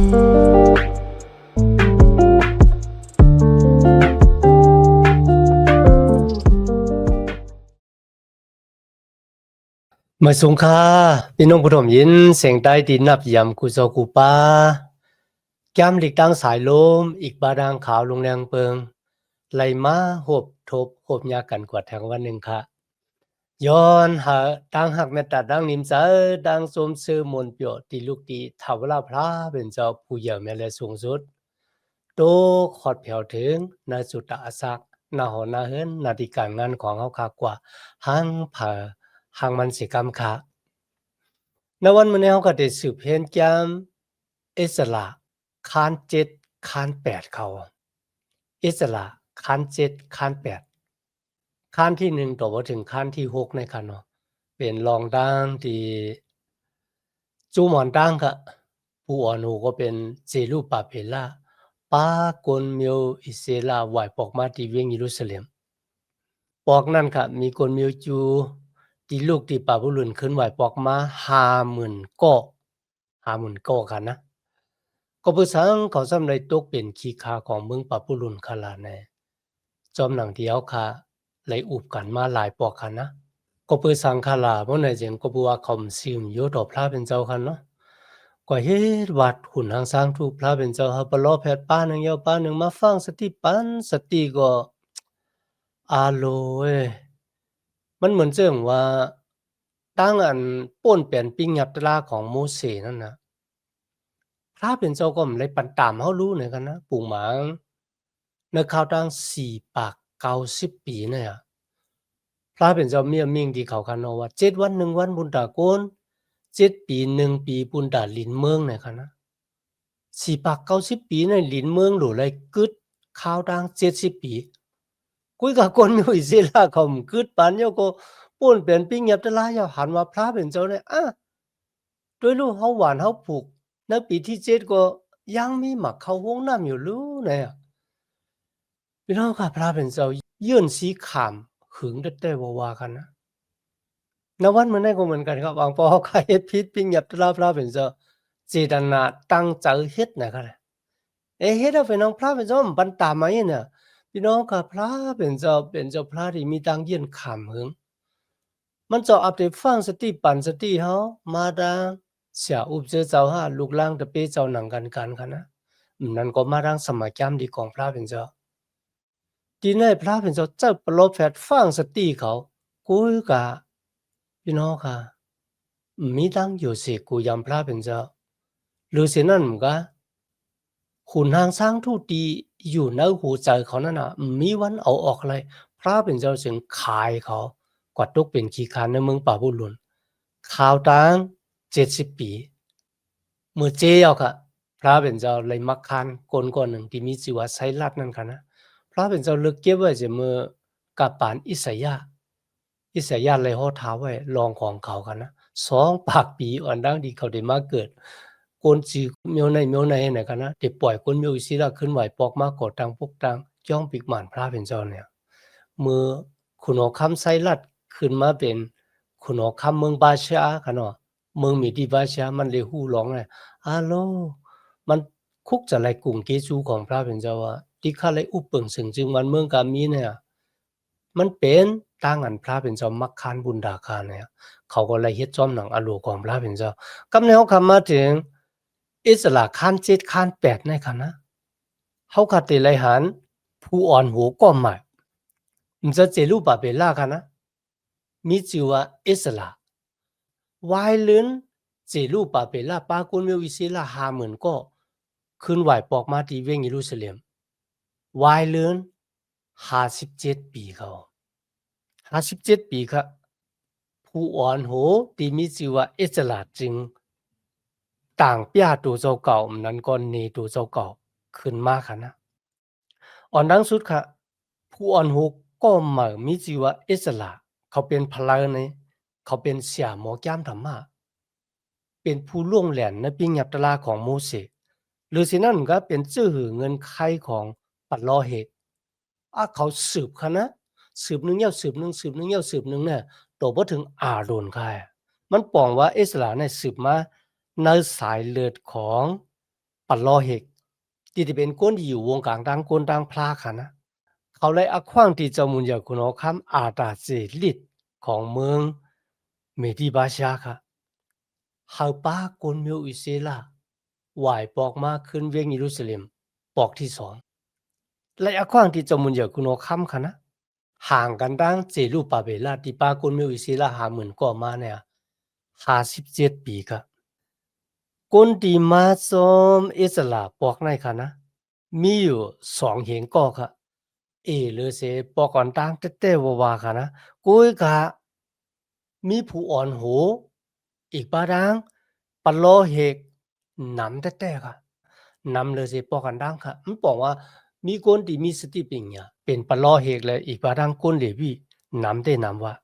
มาสงค่าพี่น้องผู้ชมยินเสียงใต้ดินนับยำกุโซกุปาแก้มหลีกตั้งสายลมอีกบาดางขาวลงแรงเปิงไหลมาหบทบหบยากันกว่าแทงวันหนึ่งค่ะย้อนหาตั้งหักเมตตาดังนิมใจดังสมซื่อมนเปียวตีลูกตีถาวราพระเป็นเจ้าผู้ใหญ่แม่และสูงสุดโตขอดแผ่วถึงนาสุตอาศักนาหอนาเฮินนาฬิการงานของเฮาคากว่าหังเผาหังมันสิกรรมค่ะในวันมื้อนี้เฮาก็ได้สืบเห็นแก่มอิสระคาน7คาน8เขาอิสระคาน7คาน8คานที่1ต่อบ่ถึงคานที่6ในคันเนาะเป็นรองดังที่จูหมอนดังก็ผู้อ่อนหูก็เป็นเจรูปาเพลาปากลเมียวอิเซลาไหวปอกมาที่เวียงเยรูซาเล็มปอกนั้นค่ะมีคนเมียวจูที่ลูกที่ปาบุลุนขึ้นไหวปอกมา50,000ก้อ50,000ก้อค่ะนะก็เพื่อสังเขาสำได้ตกเป็นขี้คาของเมืองปาบุลุนคาลาแน่จอมหนังเดียวค่ะไหลอุบกันมาหลายปอกค่ะนะก็เพื่อสังคาลาบ่ไหนเจงก็บ่ว่าเขาซิมอยู่ต่อพระเป็นเจ้าค่ะเนาะก็เฮ็ดวัดหุ่นทางสร้างทูปพระเป็นเจ้าเฮาปลอแพทย์ป้าหนึ่งยาวป้าหนึ่งมาฟังสติปันสติก็อาโลเว้ยมันเหมือนเจิงว่าตั้งอันป่นเปลี่ยนปิงยับตราของโมเสสนั่นน่ะพระเป็นเจ้าก็บ่ได้ปันตามเฮารู้เนี่ยกันนะปู่หมางในข่าวตั้ง4ปาก90ปีเนี่ยพระเป็นเจ้าเมียมิ่งที่เขาคันเอาว่า7วัน1วันบุญตาโกน7ปี1ปีบุญตาลินเมืองเนี่ยค่ะนะ4ปาก90ปีในลินเมืองหรูเลยกึดข่าวดัง70ปีกุยกับคนอยู่อิสราเขากึดปานเดียวก็ป่นเปลี่ยนปิงยับตราอย่าหันว่าพระเป็นเจ้าเนี่ยด้วยลูกเฮาหวานเฮาผูกในปีที่7ก็ยังมีหมักเข้าห้องน้ำอยู่รู้เนี่ยพี่น้องค่ะพระเป็นเจ้ายื่นสีขามหึงแต่บ่ว่ากันนะณวันมื้อนั้นก็เหมือนกันครับบางพอเฮาก็เฮ็ดผิดปิงยับตราพระเป็นเจ้าเจตนาตั้งใจเฮ็ดนะครับเฮ็ดเอาพี่น้องพระเป็นเจ้ามันปันตามมาเนี่ยพี่น้องค่ะพระเป็นเจ้าพระที่มีตังเยียนขามหึงมันเจ้าอัปเดตฟังสติปันสติเฮามาดาเสียอุบเจอเจ้าหาลูกล่างตะเปเจ้าหนังกันค่ะนะนั่นก็มาดังสมัยจำดีของพระเป็นเจ้าที่ในพระเป็นเจ้าเจ้าปลอบแผดฟังสติเขากุยกะพี่น้องค่ะมีตังอยู่สิกูยำพระเป็นเจ้าหรือสินั่นก็ขุนทางสร้างทูตดีอยู่ในหูใจเขานั่นน่ะมีวันเอาออกเลยพระเป็นเจ้าจึงขายเขากว่าตกเป็นขี้คร้านในเมืองป่าบุญหลวงข่าวต่าง70ปีเมื่อเจ้าค่ะพระเป็นเจ้าเลยมักคานคนก่อนหนึ่งที่มีชื่อว่าไซรัสนั่นค่ะนะพระเป็นเจ้าเลือกเก็บไว้จะเมื่อกับปานอิสยาห์เลยโหท้าไว้รองของเขาค่ะนะ2ปากปีอ่อนดังที่เขาได้มาเกิดคนสิเมียวในเนี่ยค่ะนะได้ปล่อยคนเมียวอิสราขึ้นไหวปอกมาก่อตังพวกตังจ้องปิกหมานพระเป็นเจ้าเนี่ยเมื่อขุนหอคำไซรัสขึ้นมาเป็นขุนหอคำเมืองบาชาค่ะเนาะเมืองมีดีบาชามันเลยฮู้ร้องเลยอาโลมันคุกจะไหลกลุ่มเกจูของพระเป็นเจ้าว่าที่ข้าเลยอุปเปิงสึงจึงมันเมืองกามีเนี่ยมันเป็นต่างอันพระเป็นเจ้ามักคานบุญดาคารเนี่ยเขาก็เลยเฮ็ดจอมหนังอโลของพระเป็นเจ้ากำแนวคำมาถึงอิสระคาน7คาน8ในค่ะนะเฮาก็ติเลยหันผู้อ่อนหูก็หมายมันจะเจรูปะเปล่าค่ะนะมีชื่อว่าอิสระวายลืนเจรูปะเปล่าปากุลเมวิศิลา50,000ก็ขึ้นไหวปอกมาที่เวียงเยรูซาเล็มวายลืน57ปีเขา57ปีครับผู้อ่อนโหที่มีชื่อว่าอิสระจึงต่างป้าตัวเจ้าเก่านั้นก็เนตัวเจ้าเก่าขึ้นมาค่ะนะอ่อนดังสุดค่ะผู้อ่อนโหก็มามีชื่อว่าอิสระเขาเป็นพลาเนี่ยเขาเป็นเสียหมอแก้มธรรมะเป็นผู้ล่วงแหลนในปิญญาตราของโมเสสหรือสินั่นก็เป็นชื่อเงินไขของปัดลอเหตุเขาสืบค่ะนะสืบหนึ่งยาวสืบหนึ่งสืบหนึ่งยาวสืบหนึ่งเนี่ยโตบ่ถึงอาโรนค่ะมันปองว่าอิสราเนี่ยสืบมาในสายเลือดของ ปัลลอเฮกที่เป็นก้นที่อยู่วงกลางดังก้นดังพลาค่ะนะเขาเลยอักขว้างที่เจ้ามุนอยากคุณเอาคำอาตาเจลิดของเมืองเมดิบาชาค่ะเฮาป้าก้นมิวอิเซลาไหวปอกมาขึ้นเวียงเยรูซาเล็มปอกที่สองและอักขว้างที่เจ้ามุนอยากคุณเอาคำค่ะนะห่างกันดังเจรูปาเบลาที่ป้าก้นมิวอิเซลา50,000ก่อมาเนี่ย57 ปีค่ะก้นที่มาซอมอิสลาปอกในค่ะนะมีอยู่2เหงก่อค่ะเลอเซปอก่อนตังเต้ๆวาๆค่ะนะกุ้ยกะมีผู้อ่อนโหอีกบาดังปะโลเฮกนำเต้ๆค่ะนำเลอเซปอกันดังค่ะมันบอกว่ามีคนที่มีสติปัญญาเป็นปะโลเฮกและอีกบาดังคนเลวีนำได้นำว่า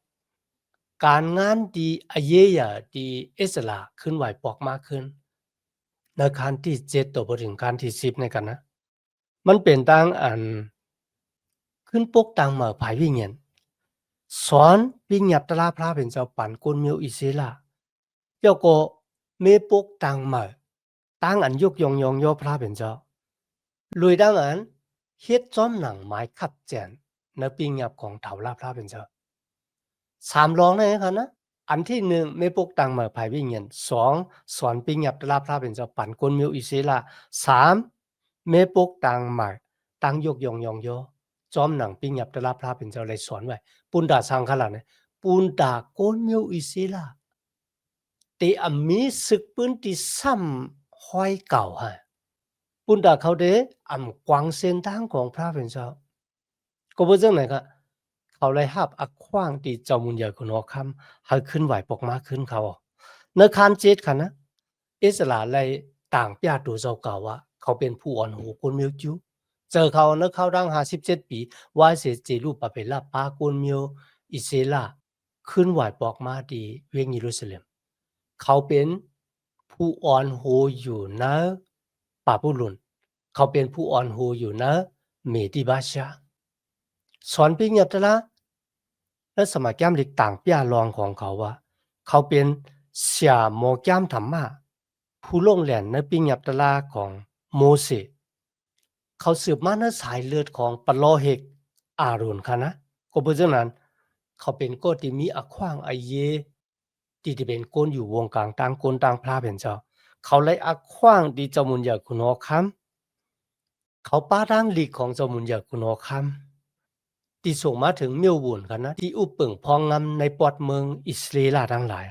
การงานที่อเยยาที่อิสลาขึ้นไหวปอกมากขึ้นในคันที่7ต่อไปถึงคันที่10ในกันนะมันเป็นตั้งอันขึ้นปกตังมาภายวิญญาณสอนปิญญัตราพระเป็นเจ้าปันกุนมิวอิเซลาเจ้าก็เมปกตังมาตั้งอันยกยองยองย่อพระเป็นเจ้าลุยดังอันเฮ็ดจอมหนังไม้ขัดแจนในปิญญับของเถาลาพระเป็นเจ้า3รองเลยค่ะนะอันที่1เมปกตังมาภายวิญญาณ2สอนปิญญัตราพระเป็นเจ้าปันกุนมิวอิเซลา3เมปกตังมาตั้งยกยองยองย่อจอมหนังปิญญัตราพระเป็นเจ้าเลยสอนไว้ปุณดาสังขละเนี่ยปุณดาโกนมิวอิเซลาตีอมีศึกปืนที่ซ้ำห้อยเก่าฮะปุณดาเขาเดกวางเส้นทางของพระเป็นเจ้าก็บ่จังไหนก็เขาเลยหับอักขว้างที่เจ้ามุนใหญ่คุณอคำให้ขึ้นไหวปกมาขึ้นเขาในคานเจ็ดค่ะนะอิสราเลยต่างปยาตัวเจ้าเก่าว่าเขาเป็นผู้อ่อนหูคนมิวจูเจอเขาเนเขาดัง57 ปีว่าเสียเจรูปปะเป็นลาปากุนมิวอิเซลาขึ้นไหวปอกมาดีเวงเยรูซาเล็มเขาเป็นผู้อ่อนโหอยู่นะปาปุลุนเขาเป็นผู้อ่อนโหอยู่นะเมดิบาชาสอนปิญญาตละและสมัยแก้มหลิกต่างปียรองของเขาว่าเขาเป็นเสียโมแก้มธรรมะผู้ลงแหลนในปิญญาตละของโมเสสเขาสืบมาในสายเลือดของปะโลเฮกอาโรนค่ะนะก็เพราะฉะนั้นเขาเป็นโกที่มีอักขว้างไอเยที่เป็นก้นอยู่วงกลางต่างก้นต่างพระเป็นเจ้าเขาเลยอักขว้างดีเจ้ามุนอยากคุณอคำเขาป้าร่างหลีกของเจ้ามุนอยากคุณอคำที่ส่งมาถึงเมียวบุญกันนะที่อุปเปิงพองงำในปอดเมืองอิสราเอลทั้งหลาย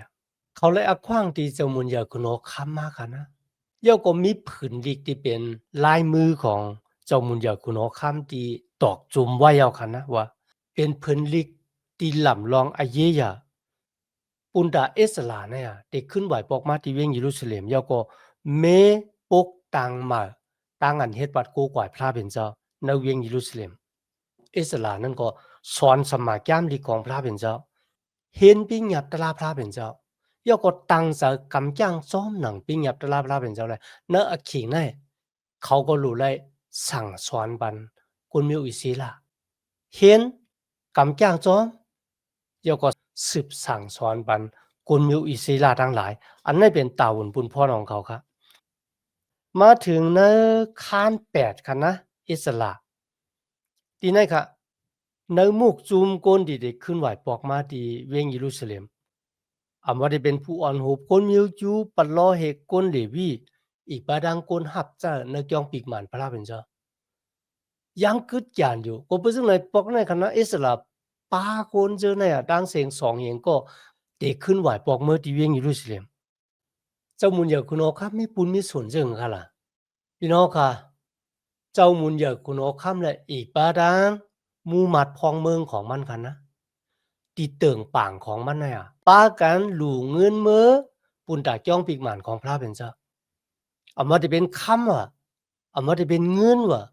เขาเลยอักขว้างดีเจ้ามุนอยากคุณอคำมากกันนะเย่าก็มีผืนลีกที่เป็นลายมือของเจ้ามุนอยากคุณอคำที่ตอกจุ่มไว้เอาค่ะนะว่าเป็นผืนลีกที่หล่ำลองอเยยาปุนดาเอสลาเนี่ยได้ขึ้นไหวปอกมาที่เวียงเยรูซาเล็มเย่าก็เมปกตังมาตั้งอันเฮ็ดวัดโกกวายพระเป็นเจ้าในเวียงเยรูซาเล็มเอสลานั่นก็สอนสมาแก้มลีของพระเป็นเจ้าเห็นปิญญัตราพระเป็นเจ้าเย่าก็ตั้งใจกำจ้างซ้อมหนังปิญญัตราพระเป็นเจ้าเลยเนอะขิงได้เขาก็รู้เลยสั่งสอนบันกุนมิวอิศิลาเห็นกำจ้างซ้อมเย่าก็สืบสั่งสอนบันกุนมิวอิศิลาทั้งหลายอันนี้เป็นตาวุ่นปุนพ่อของเขาครับมาถึงในคาน8คันนะอิสลาที่ไหนค่ะในมุกจุมโกนดีได้ขึ้นไหวปอกมาที่เวียงเยรูซาเล็มว่าได้เป็นผู้อ่อนโหบคนมิวจูปัลลอเฮกคนเลวีอีกบาดังคนหับเจ้าในกองปีกหมันพระเป็นเจ้ายังกึดยานอยู่ก็เป็นซึ่งในปอกในคณะอิสลามปาคนเจอในดังเสียง2เองก็ได้ขึ้นไหวปอกเมื่อที่เวียงเยรูซาเล็มเจ้ามุนอยากคุณอครับมีปุญมีส่วนเจิงค่ะล่ะพี่น้องค่ะเจ้ามุนอยากคุณอคำและอีกบาดังมูมัดพองเมืองของมันค่ะนะตีเติ่งป่างของมันเนี่ยป้ากันหลู่เงินเมื่อปุ่นตาจ้องปีกหมานของพระเป็นเจ้ามาจะเป็นคำว่ะมาจะเป็นเงินว่ะ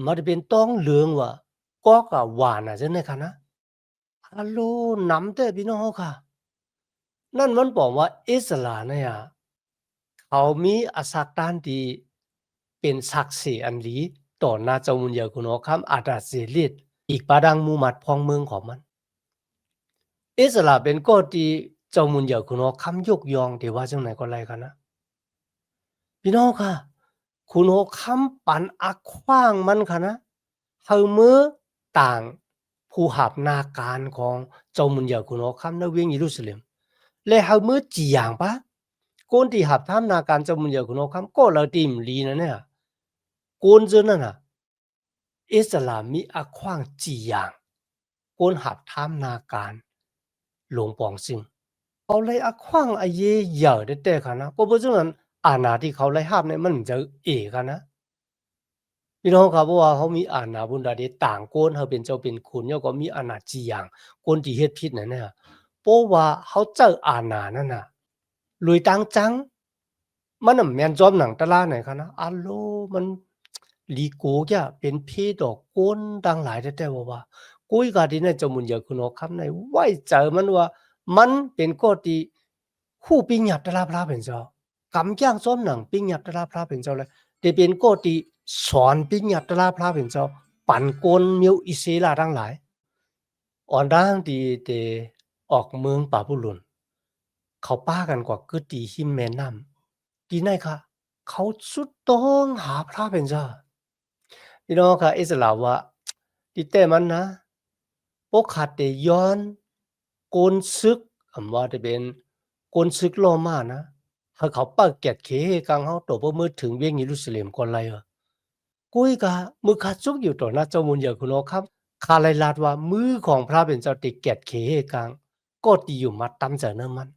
มาจะเป็นต้องเหลืองว่ะก็กะหวานใช่ไหมคะนะฮัลโหลน้ำแต่พี่น้องค่ะนั่นมันบอกว่าอิสลามเนี่ยเขามีอาศักดานที่เป็นศักดิ์ศรีอันลีต่อหน้าเจ้ามุนยาคุณอคำอาดาเสลิดอีกปาดังมูมัดพองเมืองของมันอิสลามเป็นก็ที่เจ้ามุนอยากคุณอคำยกยองที่ว่าจังไหนก็ไรกันนะพี่น้องค่ะ คุณโอคำปันอักขว้างมันค่ะนะเฮามือต่างผู้หับนาการของเจ้ามุนเหยาคุณโอคำในเวียงเยรูซาเล็มและเฮามือจีอย่างปะคนที่หับทำนาการเจ้ามุนเหยาคุณโอคำก็เราตีมลีนะเนี่ยคนเจอนั่นน่ะอิสลามมีอักขว้างจีอย่างคนหับทำนาการหลวงปองซิงเขาเลยอักขว้างไอเย่เหยาได้แต่ค่ะนะก็เพราะฉะนั้นอาณาที่เขาเลยหับเนี่ยมันจะเอกันนะ พี่น้องครับเพราะว่าเขามีอาณาบุญดาเดต่างคนเขาเป็นเจ้าเป็นคุณแล้วก็มีอาณาจีอย่างคนที่เฮ็ดผิดนั่นน่ะเพราะว่าเขาเจออาณานั่นน่ะลุยตังจังมันน่ะแม่นจอมหนังตะลาไหนคะนะอัลโลมันลีโกแกเป็นเพดอกก้นดังหลายแต่ว่ากุยกาดีในเจ้ามุนเหยาคุณอคำในไว้เจอมันว่ามันเป็นก็ที่คู่ปิญญาตะลาพระเป็นเจ้ากำจ้างจอมหนังปิญญาตะลาพระเป็นเจ้าเลย แต่เป็นก็ที่สอนปิญญาตราพระเป็นเจ้าปั่นกลมิวอิเสลาทั้งหลายอ่อนร่างที่แต่ออกเมืองป่าบุรุนเขาป้ากันกว่ากึตีหิมแม่น้ำดีไหนคะเขาสุดต้องหาพระเป็นเจ้าพี่น้องค่ะอิสลามว่าที่แต่มันนะพวกขาดแต่ย้อนโกนซึกคำว่าจะเป็นโกนซึกโลมานะให้เขาเปิดแกะเขกังเขาตัวเมื่อถึงเวียงเยรูซาเล็มก่อนไรเหรอ กุยกะมือขาดซุกอยู่ต่อหน้าเจ้ามุนเหยาคุณโอครับคาไลลาดว่ามือของพระเป็นเจ้าติเกตเขเฮกังก็ตีอยู่มาตำจากนั้นมัน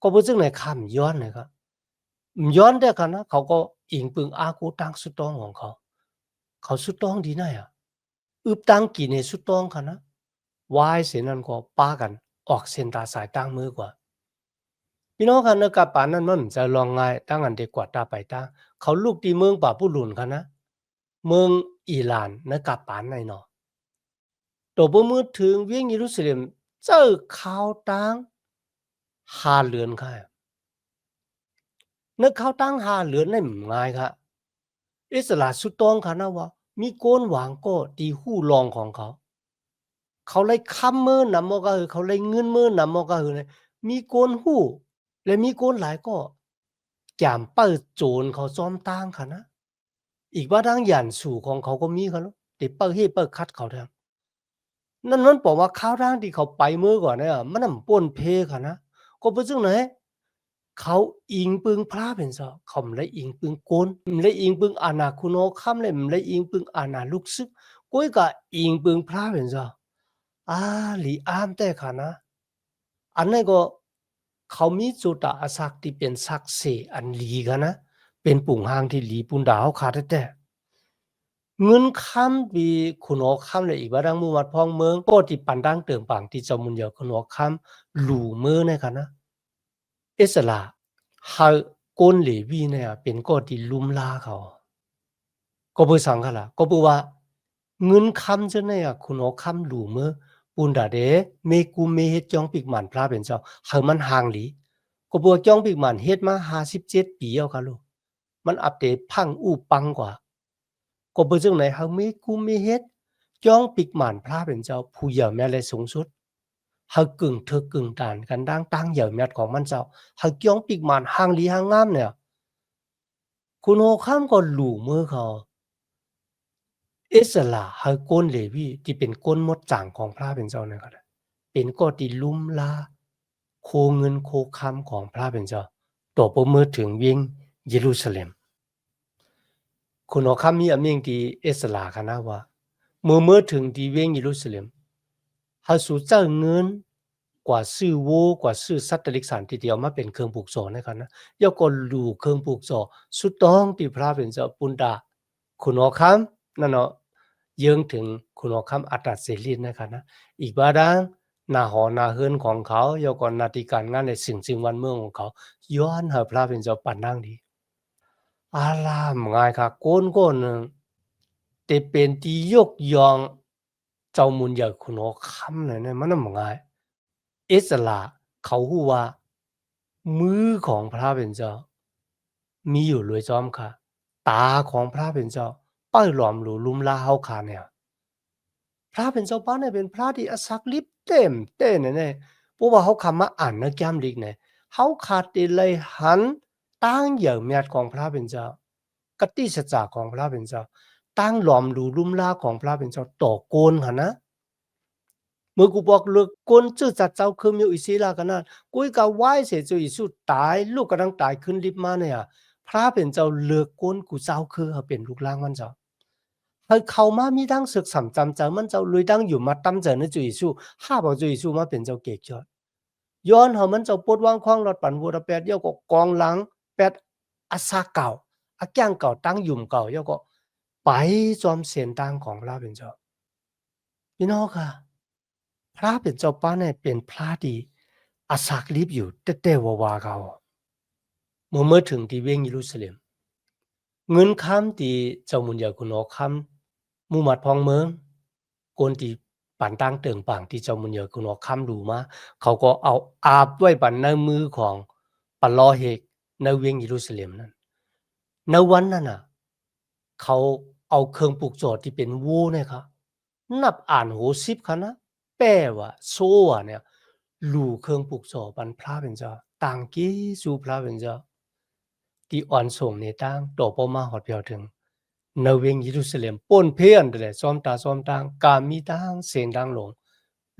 ก็พูดซึ่งในคำย้อนนะครับย้อนได้กันนะเขาก็อิงปึงอากูตังสุดต้องของเขาเขาสุดต้องดีนะอ่ะอึบตังกี่ในสุดต้องค่ะนะวายเสนันก็ป้ากันออกเส้นตาสายตั้งมือกว่าพี่น้องกันเนกับป่านนั้นมันจะลองไงตั้งอันเด็กกว่าตาไปตั้งเขาลูกตีเมืองป่าผู้หลุนค่ะนะเมืองอิหร่านเนกับป่านในเนาะ ตัวบ่มือถึงเวียงเยรูซาเล็มเจ้าข่าวตัง5เรือนค่ะนึกข่าวตัง5เรือนได้ง่ายค่ะอิสระสุดต้องค่ะนะว่ามีโกนหวางก็ตีหู้รองของเขาเขาเลยค้ำมือนำมาก็คือเขาเลยเงินมือนำมาก็คือมีโกนหู้และมีโกนหลายก็แจ่มเปิดโจรเขาซ้อมตั้งค่ะนะอีกว่าทางหยันสู่ของเขาก็มีค่ะเนาะติเปิดเฮ็ดเปิดคัดเขาแทง นั่นมันบอกว่าข้าวร่างที่เขาไปเมื่อก่อนเนี่ยมันน่ะป่นเพค่ะนะก็เป็นจังไหนเขาอิงปึงพระเป็นซอเขาไม่ได้อิงปึงโกนไม่ได้อิงปึงอาณาคุโนค่ำเลยไม่ได้อิงปึงอาณาลูกซึกก้อยก็อิงปึงพระเป็นซออาหลีอามแต่ค่ะนะอันนั้นก็เขามีจุดอาศักที่เป็นศักดิ์สิทธิ์อันหลีกันนะเป็นปุ่งหางที่หลีปุ่นดาวขาดแต่ เงินค้ำปีคุณออกค้ำเลยอีกว่าดังมือวัดพองเมืองโปรติปันดังเติมปังที่เจ้ามุนเหยาคุณออกค้ำหลู่มือในค่ะนะอิสระหาก้นเหลวีเนี่ยเป็นก็ที่ลุมลาเขาก็บ่สังค่ะล่ะก็บ่ว่าเงินค้ำจะเนี่ยคุณออกค้ำหลู่มือปุนดาเดเมกุเมเฮ็ดจ้องปิกหมันพระเป็นเจ้าหามันห่างหลีก็บ่จ้องปิกหมันเฮ็ดมา57ปีแล้วค่ะลูกมันอัปเดตพังอู้ปังกว่า ก็บ่จั่งไหนเฮามีกุมมีเฮ็ดจ้องปิกหม่านพระเป็นเจ้าผู้เหยี่ยวแม่และสูงสุดเฮากึ่งเถอกกึ่งตานกันดังตั้งเหยี่ยวแม่ของมันเจ้าเฮาจ้องปิกหม่านห่างหลีห่างงามเนี่ยคุณโฮข้ามก็หลู่มือเขาอิสระเฮาก้นเลวีที่เป็นก้นมดจ่างของพระเป็นเจ้านั่นก็ได้เป็นก็ที่ลุ่มลาโคเงินโคคำของพระเป็นเจ้าต่อบ่มือถึงวิ่งเยรูซาเล็ม คุณเอาคำมีอเมงที่อิสลาค่ะนะว่าเมื่อถึงที่เวียงเยรูซาเล็มเขาสู่เจ้าเงินกว่าซื้อโวกว่าซื้อสัตว์ตะลิกสารทีเดียวมาเป็นเครื่องปลูกสอนนะครับนะยกก็ลูเครื่องปลูกสอสุดต้องที่พระเป็นเจ้าปุณดาคุณเอาคำนั่นเนาะเยิงถึงคุณเอาคำอัตตเสรีนะครับนะอีกบาดังหน้าหอหน้าเฮือนของเขายกก็นาฬิการงานในสิ่งวันเมืองของเขาย้อนหาพระเป็นเจ้าปันนั่งดี Alam ngai kha kon kon te pen ti yok yong เจ้ามุนอยากคุณอคำเลยเนี่ยมันน่ะมงายอิสระเขาฮู้ว่ามือของพระเป็นเจ้ามีอยู่รวยจอมค่ะตาของพระเป็นเจ้าเป้ยหลอมหรูลุมลาเฮาคาเนี่ยพระเป็นเจ้าป้าเนี่ยเป็นพระที่อศักลิบเต็มเต้เนี่ยเพราะว่าเขาคำมาอ่านนะแก้มลิกเนี่ยเขาขาดติเลยหันตั้งเหยื่อเมียดของพระเป็นเจ้า กติสัจจะของพระเป็นเจ้าตั้งหลอมรูลุ่มลาของพระเป็นเจ้าต่อโกนหั่นนะเมื่อกูบอกเลิกกนจื้อจัดเจ้าคือมีอิสิลากันนั้นกูก็ไหว้เสียจอิสุตายลูกกำลังตายขึ้นลิบมาเนี่ยพระเป็นเจ้าเลิกกนกูเจ้าคือเขาเป็นลูกหลานมันเจ้าเฮาเข้ามามีดังศึกสำจำเจ้ามันเจ้าลุยดังอยู่มาตำเจ้าในจุอิสุห้าบ่จุอิสุมาเป็นเจ้าเกกยอดย้อนเฮามันเจ้าปวดวางควางรถปั่นวัวแปดเดียวก็กองหลังแปดอาสาเก่าอาแก้งเก่าตั้งยุ่มเก่าเดียวก็ไปจอมเสียนตังของพระเป็นเจ้าพี่น้องค่ะพระเป็นเจ้าป้าเนี่ยเป็นพระดีอาศักลิบอยู่แต่วาเขาเมื่อถึงที่เวียงเยรูซาเล็มเงินคำที่เจ้ามุนยาคุณอคำมูมัดพองเมืองคนที่ปันตั้งเติงป่างที่เจ้ามุนยาคุณอคำดูมาเขาก็เอาอาบด้วยปันในมือของปัลลอเฮกในเวียงเยรูซาเล็มนั้นในวันนั้นน่ะเขาเอาเครื่องปลูกจอดที่เป็นวูเนี่ยครับนับอ่านโหสิบคณะแป้ว่าโซ่เนี่ยลูเครื่องปลูกจอปันพระเป็นเจ้าต่างกี้สู่พระเป็นเจ้าที่อ่อนส่งในตั้งต่อปมาหอดเพียวถึงในเวียงเยรูซาเล็มป้นเพียนเลยซ้อมตาซ้อมตางกามีตั้งเสียงดังลง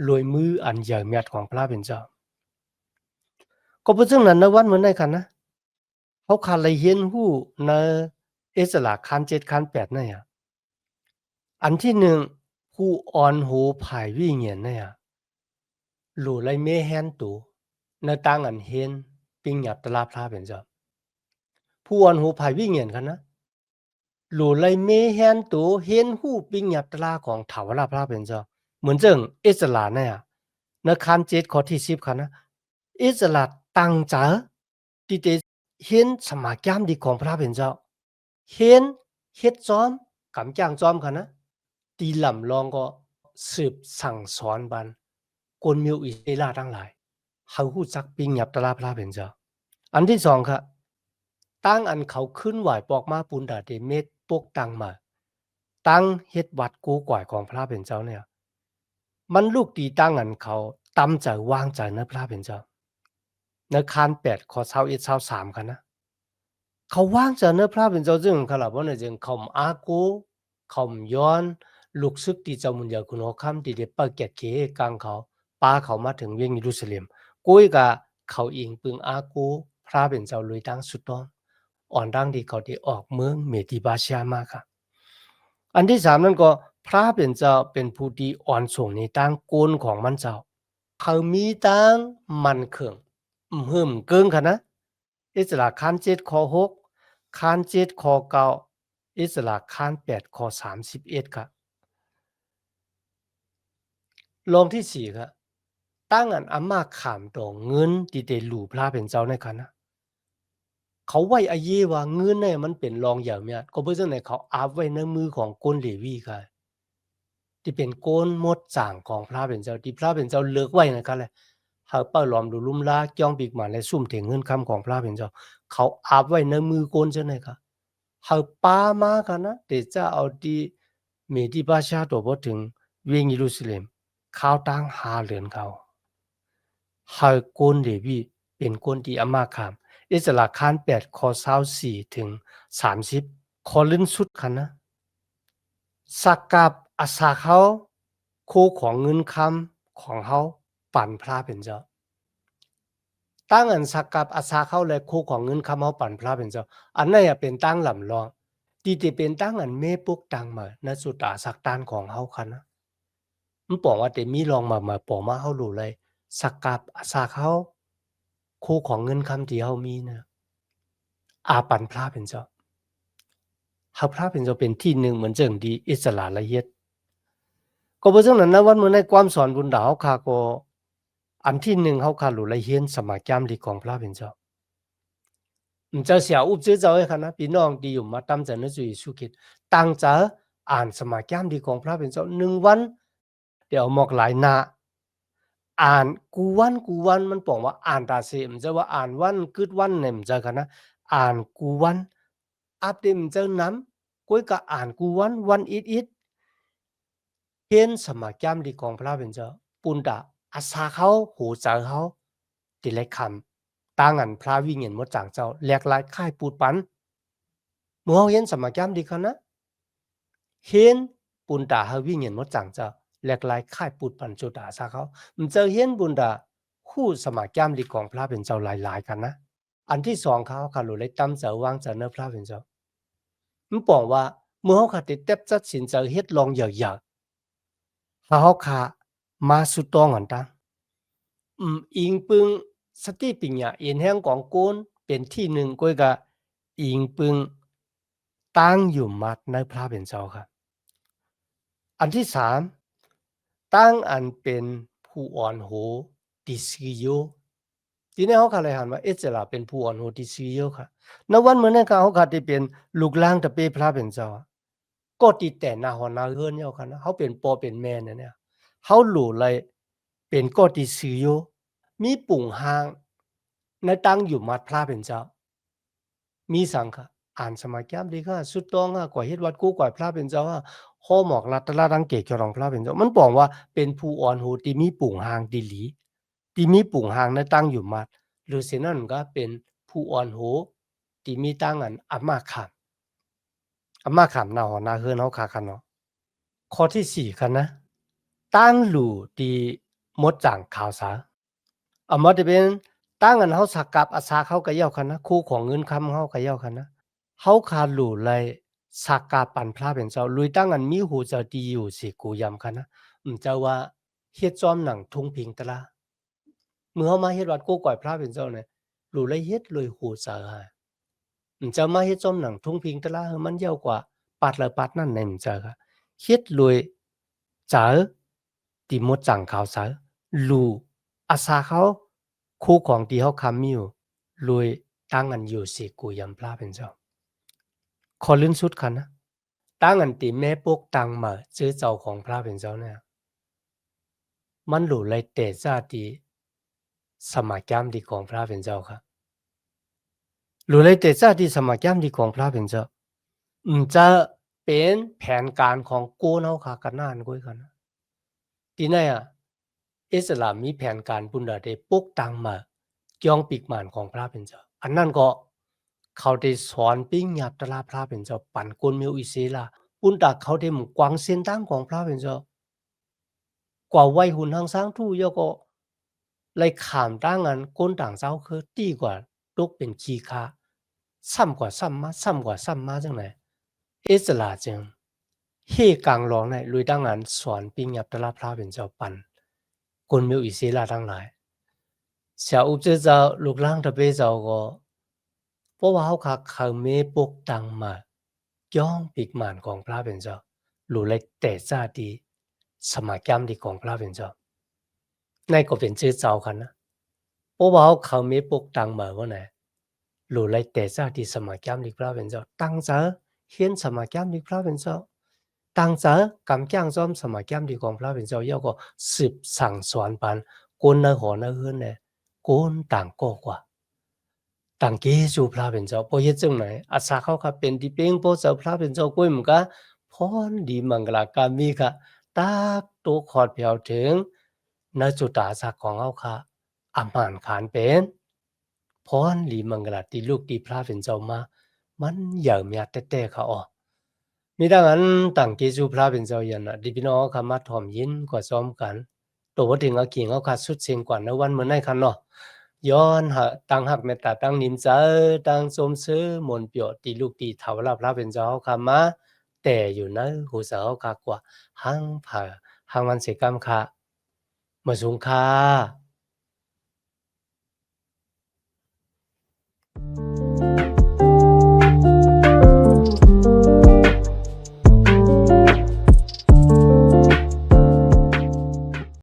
ลอยมืออันใหญ่เมียดของพระเป็นเจ้าก็เพราะฉะนั้นในวันเหมือนในกันนะเขาขาดเลยเห็นหู้ในเอสลาคัน7คัน8นั่นอ่ะอันที่หนึ่งผู้อ่อนหูผายวิเงียนเนี่ยหลู่ไรเมแฮนตูในต่างอันเห็นปิงหยับตลาพระเป็นเจ้าผู้อ่อนหูผายวิเงียนกันนะหลู่ไรเมแฮนตูเห็นหูปิงหยับตลาของถาวรพระเป็นเจ้าเหมือนเจิงอิสลาเนี่ยในคัน7ข้อที่10คันนะอิสลาตั้งใจที่จะเห็นสมาแก้มดีของพระเป็นเจ้าเห็นเฮ็ดจอมกำจ้างจอมคันนะตีลำลองก็สืบสั่งสอนบันกลมิวอิเอลาทั้งหลายเขาฮู้จักปิงหยับตลาพระเป็นเจ้าอันที่สองครับตั้งอันเขาขึ้นไหวปอกมาปุนดาเดเมตปกตังมาตั้งเฮ็ดวัดกูก่อยของพระเป็นเจ้าเนี่ยมันลูกตีตั้งอันเขาตำใจวางใจนะพระเป็นเจ้าในคาน8ข้อ21 23กันนะเขาว่างจะเนื้อพระเป็นเจ้าจึงขลับว่าเนี่ยจึงเขาอากูเขาย้อนลูกซึกที่เจ้ามุนยาคุณหัวค่ำที่เด็ปเกตเกกลางเขาป้าเขามาถึงเวียงเยรูซาเล็มกุ้ยกะเขาอิงปึงอากูพระเป็นเจ้าลุยตั้งสุดต้องอ่อนดังที่เขาได้ออกเมืองเมดิบาชามาค่ะอันที่สามนั่นก็พระเป็นเจ้าเป็นผู้ที่อ่อนส่งในตั้งโกนของมันเจ้าเขามีตั้งมันเขิงหึมเกิงค่ะนะอิสระคัน7ข้อ6คัน7ข้อ9อิสระคัน8ข้อ31ครับลองที่4ครับตั้งอันอามาขามต่อเงินที่ได้หลู่พระเป็นเจ้าในคันนะเขาไว้อาเยว่าเงินเนี่ยมันเป็นรองอย่างเนี้ยก็เพื่อในเขาอาบไว้ในมือของกนเลวีค่ะที่เป็นโกนมดจ่างของพระเป็นเจ้าที่พระเป็นเจ้าเลิกไว้นะครับเลยเฮาเป้าหลอมดูลุ่มลาจ้องปีกหมาและซุ่มเถงเงินคำของพระเป็นเจ้าเขาอาบไว้ในมือโกนจังได๋ครับเฮาปามากันนะเดจะเอาที่เมดิบาชาตัวบ่ถึงเวียงเยรูซาเล็มข้าวตั้ง5เหรียญเขาเฮาโกนเลวีเป็นคนที่อามาขามอิสระคาน8ข้อ24ถึง30ขอลื่นสุดคันนะสักกับอาสาเขาคู่ของเงินคำของเขาปั่นพระเป็นเจ้าตั้งอันสักกับอาสาเขาและคู่ของเงินคำเขาปั่นพระเป็นเจ้าอันนั้นเป็นตั้งลำลองที่จะเป็นตั้งอันเมปุกตังมาณสุดาสักตานของเขาคันนะมันบอกว่าแต่มีลองมาบอกมาเขารู้เลยสักกับอาสาเขาคู่ของเงินคำที่เขามีนะอาปั่นพระเป็นเจ้าเขาพระเป็นเจ้าเป็นที่หนึ่งเหมือนเจิงดีอิสระละเอียดก็เพราะฉะนั้นนะวันเมื่อในความสอนบุญดาวค่ะก็อันที่หนึ่งเขาค่ะหลุละเฮียนสมาจามดีของพระเป็นเจ้าเจ้าเสียอุบซื้อเจ้าให้ค่ะนะพี่น้องดีอยู่มาตามใจนึกจุยสุขิตตั้งใจอ่านสมาจามดีของพระเป็นเจ้า1วันเดี๋ยวหมอกหลายหน้าอ่านกูวันมันบอกว่าอ่านตาเสมจะว่าอ่านวันกึดวันเนี่ยมันจะค่ะนะอ่านกูวันอัปเดตมันจะน้ำก้อยก็อ่านกูวันอิดเห็นสมาจามดีของพระเป็นเจ้าปุณดาอาสาเขาหูใจเขาติเล็กคำตั้งอันพระวิญญาณมดจางเจ้าแหลกหลายค่ายปูดปัน เมื่อเฮาเห็นสมาแก้มดีคันนะเห็นปุนตาเฮาวิ่งเห็นหมดจังเจ้าแหลกหลายค่ายปุดปันจุตาซะเขามันเจอเห็นบุญตาคู่สมาแก้มดีของพระเป็นเจ้าหลายๆกันนะอันที่สองเขาค่ะรู้เลยตำเจอวางเจอเนื้อพระเป็นเจ้ามันบอกว่าเมื่อเฮาค่ะติดเต็บจัดสินเจอเฮ็ดลองหยาๆเฮาค่ะมาสุดตองอันตังอิงปึงสติปิญญาเอ็นแห่งของโกนเป็นที่หนึ่งก้อยกะอิงปึงตั้งอยู่มัดในพระเป็นเจ้าค่ะอันที่สามตั้งอันเป็นผู้อ่อนโหติสิโยทีนี้เขาค่ะเลยหันว่าเอเจลาเป็นผู้อ่อนโหติสิโยค่ะณวันเมื่อนั้นค่ะเขาค่ะที่เป็นลูกหลางตะเปพระเป็นเจ้าก็ติดแต่หน้าหอนาเฮือนเนาะค่ะนะเขาเป็นพ่อเป็นแม่เนี่ยเขาหลู่เลยเป็นก็ติสิโยมีปุ่งหางในตั้งอยู่มัดพระเป็นเจ้ามีสังค่ะอ่านสมาแก้มดีค่ะสุดต้องค่ะกว่าเฮ็ดวัดกู้กว่าพระเป็นเจ้าว่าข้อหมอกรัตระดังเกตจรองพระเป็นเจ้ามันบอกว่าเป็นผู้อ่อนโหที่มีปุ่งหางดีหลีที่มีปุ่งหางในตั้งอยู่มัดหรือเสนั้นก็เป็นผู้อ่อนโหที่มีตั้งอันอามาขามนาหอนาเฮือนเฮาคาคันเนาะข้อที่4คันนะตั้งหลู่ที่มดจ่างข่าวสามาจะเป็นตั้งอันเฮาสักกับอาสาเขาก็ยาวคันนะคู่ของเงินคำเฮาก็ยาวคันนะ เฮาคาหลู่เลยสักกาปันพระเป็นเจ้าลุยตั้งอันมีหูเจ้าดีอยู่สิกูยำคันนะเจ้าว่าเฮ็ดจอมหนังทุ่งพิงตะละเมื่อเฮามาเฮ็ดวัดกู้ก่อยพระเป็นเจ้าเนี่ยหลู่เลยเฮ็ดเลยหูเจ้าหาเจ้ามาเฮ็ดจอมหนังทุ่งพิงตะละมันยาวกว่าปัดละปัดนั่นในเจ้าค่ะเฮ็ดเลยเจ้าติหมดจังขาวสาหลู่อาสาเขาคู่ของที่เฮาคำมีอยู่ลุยตั้งอันอยู่สิกูยำพระเป็นเจ้า ขอลื่นสุดกันนะตั้งอันติแม่ปกตังมาซื้อเจ้าของพระเป็นเจ้าเนี่ยมันหลู่เลยเตะซาติสมาแก้มดีของพระเป็นเจ้าค่ะหลู่เลยเตะซาติสมาแก้มดีของพระเป็นเจ้าจะเป็นแผนการของโกเนาค่ะกันนานก้อยกันนะทีนี้อิสลามมีแผนการบุญดาได้ปกตังมาเกี่ยงปีกหมานของพระเป็นเจ้าอันนั้นก็เขาได้สอนปิ้งหยาบตลาพระเป็นเจ้าปั่นกลมิวอิเซลาปุนตาเขาได้หมู่กวางเส้นตั้งของพระเป็นเจ้ากว่าไว้หุ่นทางสร้างทู่ยก็เลยขามตั้งอันก้นต่างเจ้าคือตีกว่าตกเป็นขี้คาซ้ำกว่าซ้ำมาซ้ำกว่าซ้ำมาจังไหนอิสลาจึงเฮกลางร้องในลุยตั้งอันสอนปิ้งหยับตลาพระเป็นเจ้าปันกลมิวอิเซลาทั้งหลายเสียอุปเจ้าลูกล่างตะเปเจ้าก็เพราะว่าเขาขาเขาเมปกตังมาย่องปีกหมานของพระเป็นเจ้าหลุเลยแต่ซาดีสมาแกรมดีของพระเป็นเจ้าในก็เป็นชื่อเจ้าคันนะเพราะว่าเขาเมปกตังมาว่าไหนหลุเลยแต่ซาดีสมาแกรมดีพระเป็นเจ้าตั้งเจอเขียนสมาแกรมดีพระเป็นเจ้าตั้งเจอกำแก้งซ้อมสมาแกรมดีของพระเป็นเจ้าย่อก็สืบสั่งสอนปันกนในหอในเฮือนเนี่ยกนต่างก็กว่าต่างเกจูพระเป็นเจ้าพอเฮ็ดจังไหนอาสาเขาค่ะเป็นที่เป้งโพเจ้าพระเป็นเจ้าก้อยมันก็พรดีมังกลากามีค่ะตากโตขอดเพียวถึงณจุตาศักดิ์ของเฮาค่ะอาหารขานเป็นพรดีมังกลาที่ลูกที่พระเป็นเจ้ามามันอย่ามีแต่ๆค่ะอ๋อมีดังนั้นต่างเกจูพระเป็นเจ้ายันน่ะดิพี่น้องค่ะมาถ่อมยินกว่าซ้อมกันตัวบ่ถึงเอากิ่งเอาค่ะสุดเสียงกว่าในวันมื้อนั้นคั่นเนาะ ย้อนหาตั้งหักเมตตาตั้งนิมเจอตั้งสมซื้อมนเปียวตีลูกตีเถาลาพระเป็นเจ้าคำมาแต่อยู่ในหูเสาคากว่าหังผ่าหังวันเสกรรมค่ะมาสูงค่า